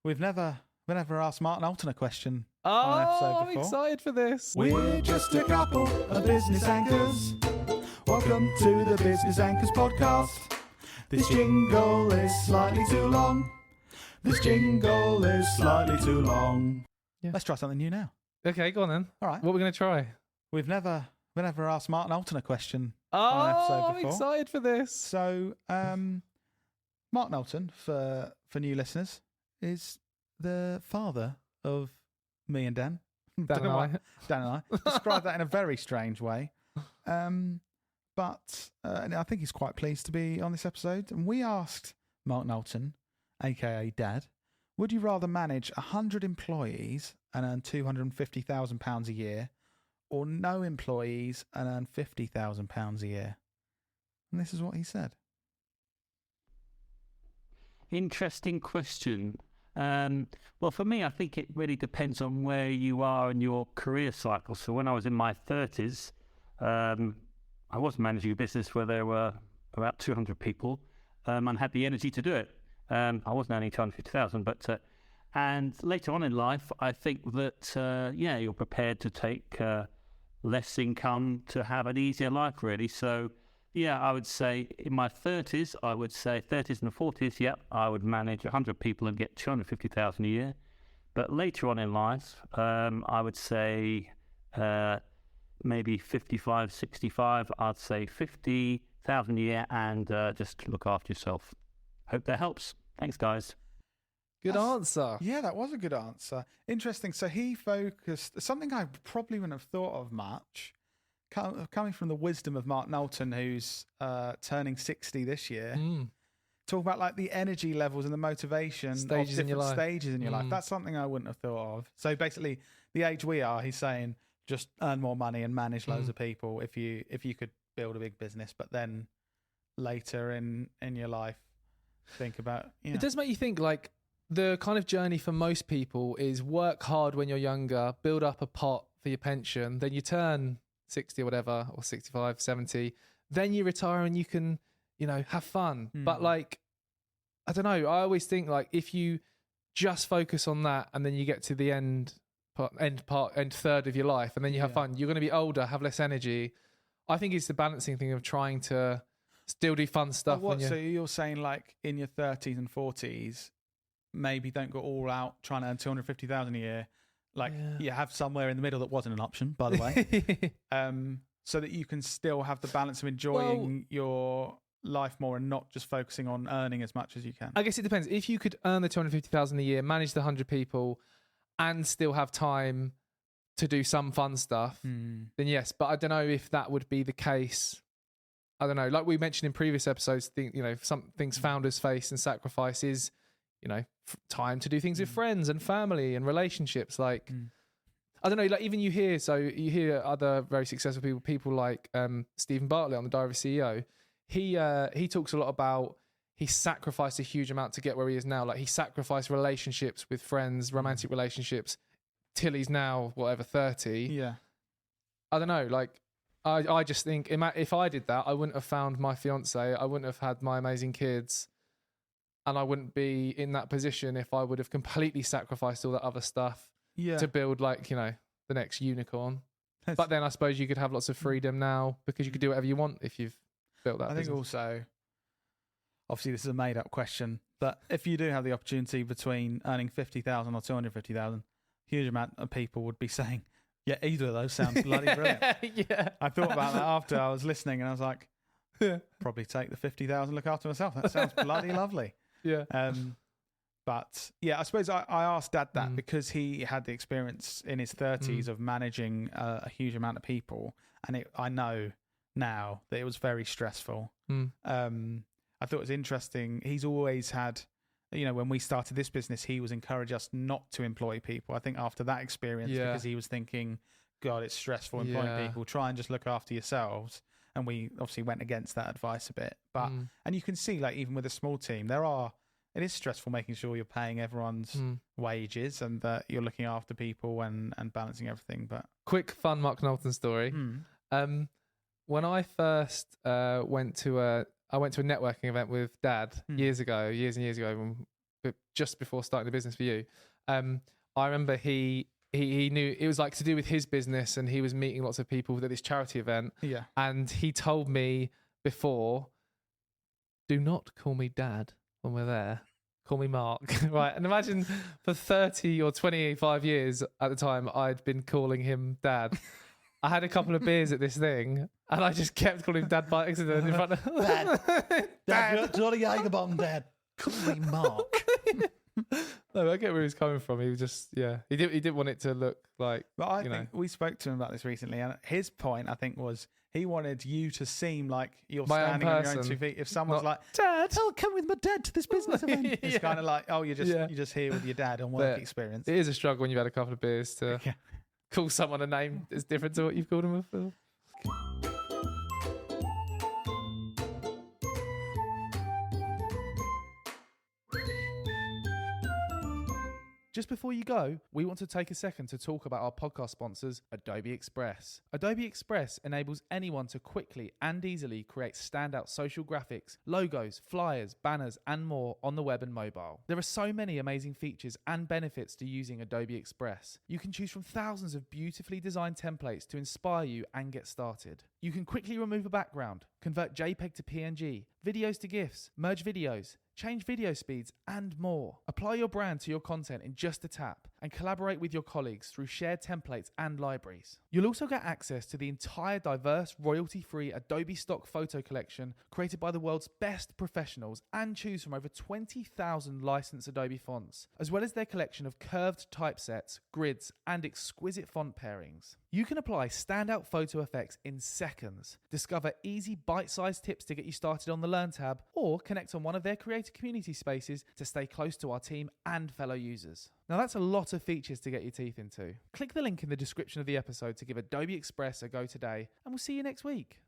We've never asked Mark Knowlton a question Oh, on an episode I'm before. excited for this. We're just a couple of business anchors. Welcome to the Business Anchors podcast. This jingle is slightly too long. This jingle is slightly too long. Yeah. Let's try something new now. Okay, go on then. All right. What are we going to try? We've never asked Mark Knowlton a question Oh, on an episode I'm before. excited for this. So, Mark Knowlton, for new listeners, is the father of me and Dan. Dan and I. Dan and I. Described that in a very strange way. But I think he's quite pleased to be on this episode. And we asked Mark Knowlton, a.k.a. Dad, would you rather manage 100 employees and earn £250,000 a year, or no employees and earn £50,000 a year? And this is what he said. Interesting question. Well, for me, I think it really depends on where you are in your career cycle. So when I was in my 30s, I was managing a business where there were about 200 people and had the energy to do it. I wasn't earning 250,000, but and later on in life, I think that you're prepared to take less income to have an easier life, really. So yeah, I would say in my 30s, 30s and 40s, I would manage 100 people and get 250,000 a year. But later on in life, I would say maybe 55, 65, I'd say 50,000 a year and just look after yourself. Hope that helps. Thanks, guys. Good answer. Yeah, that was a good answer. Interesting. So he focused, something I probably wouldn't have thought of much, coming from the wisdom of Mark Knowlton, who's turning 60 this year. Talk about like the energy levels and the motivation Stages of in your different life. stages in your life. That's something I wouldn't have thought of. So basically, the age we are, he's saying just earn more money and manage loads of people if you could build a big business, but then later in your life, think about, It does make you think, like, the kind of journey for most people is work hard when you're younger, build up a pot for your pension, then you turn 60 or whatever, or 65, 70, then you retire and you can, have fun. But like, I don't know, I always think like if you just focus on that and then you get to the end third of your life and then you have fun, you're going to be older, have less energy. I think it's the balancing thing of trying to still do fun stuff. So you're saying like in your 30s and 40s, maybe don't go all out trying to earn 250,000 a year. Like you have somewhere in the middle that wasn't an option, by the way, so that you can still have the balance of enjoying your life more and not just focusing on earning as much as you can. I guess it depends. If you could earn the 250,000 a year, manage the 100 people, and still have time to do some fun stuff, then yes. But I don't know if that would be the case. I don't know. Like we mentioned in previous episodes, some things founders face and sacrifice is, time to do things with friends and family and relationships. Like, I don't know, like even you hear other very successful people like Stephen Bartlett on the Diary of a CEO. He talks a lot about he sacrificed a huge amount to get where he is now. Like he sacrificed relationships with friends, romantic relationships, till he's now, 30. Yeah. I don't know, like, I just think if I did that, I wouldn't have found my fiance, I wouldn't have had my amazing kids, and I wouldn't be in that position if I would have completely sacrificed all that other stuff to build the next unicorn. But then I suppose you could have lots of freedom now because you could do whatever you want if you've built that business. Think also, obviously this is a made up question, but if you do have the opportunity between earning 50,000 or 250,000, huge amount of people would be saying, yeah, either of those sounds bloody brilliant. Yeah. I thought about that after I was listening and I was like, probably take the 50,000, look after myself. That sounds bloody lovely. Yeah. But yeah, I suppose I asked Dad that because he had the experience in his 30s of managing a huge amount of people. And I know now that it was very stressful. I thought it was interesting. He's always had, when we started this business, he was encouraging us not to employ people. I think after that experience, because he was thinking, God, it's stressful employing people. Try and just look after yourselves. And we obviously went against that advice a bit. But and you can see, like, even with a small team, it is stressful making sure you're paying everyone's wages and that you're looking after people and balancing everything. But quick fun Mark Knowlton story. When I first went to a networking event with Dad years and years ago, when just before starting the business for you. I remember he knew it was like to do with his business, and he was meeting lots of people at this charity event. Yeah. And he told me before, do not call me Dad when we're there. Call me Mark. Right. And imagine for 30 or 25 years at the time, I'd been calling him Dad. I had a couple of beers at this thing, and I just kept calling him Dad by accident in front of Dad, Johnny Jagerbomb, Dad. Call me Mark. No, I get where he's coming from. He was just, he didn't want it to look like. But I think we spoke to him about this recently, and his point, I think, was he wanted you to seem like you're standing on your own 2 feet. If someone's like, Dad, I'll come with my dad to this business event. It's kind of like, oh, you're just here with your dad on work experience. It is a struggle when you've had a couple of beers to call someone a name that's different to what you've called them before. Just before you go, we want to take a second to talk about our podcast sponsors, Adobe Express. Adobe Express enables anyone to quickly and easily create standout social graphics, logos, flyers, banners, and more on the web and mobile. There are so many amazing features and benefits to using Adobe Express. You can choose from thousands of beautifully designed templates to inspire you and get started. You can quickly remove a background, convert JPEG to PNG, videos to GIFs, merge videos, change video speeds, and more. Apply your brand to your content in just a tap and collaborate with your colleagues through shared templates and libraries. You'll also get access to the entire diverse, royalty-free Adobe stock photo collection created by the world's best professionals and choose from over 20,000 licensed Adobe fonts, as well as their collection of curved typesets, grids, and exquisite font pairings. You can apply standout photo effects in seconds, discover easy bite-sized tips to get you started on the Learn tab, or connect on one of their creator community spaces to stay close to our team and fellow users. Now that's a lot of features to get your teeth into. Click the link in the description of the episode to give Adobe Express a go today, and we'll see you next week.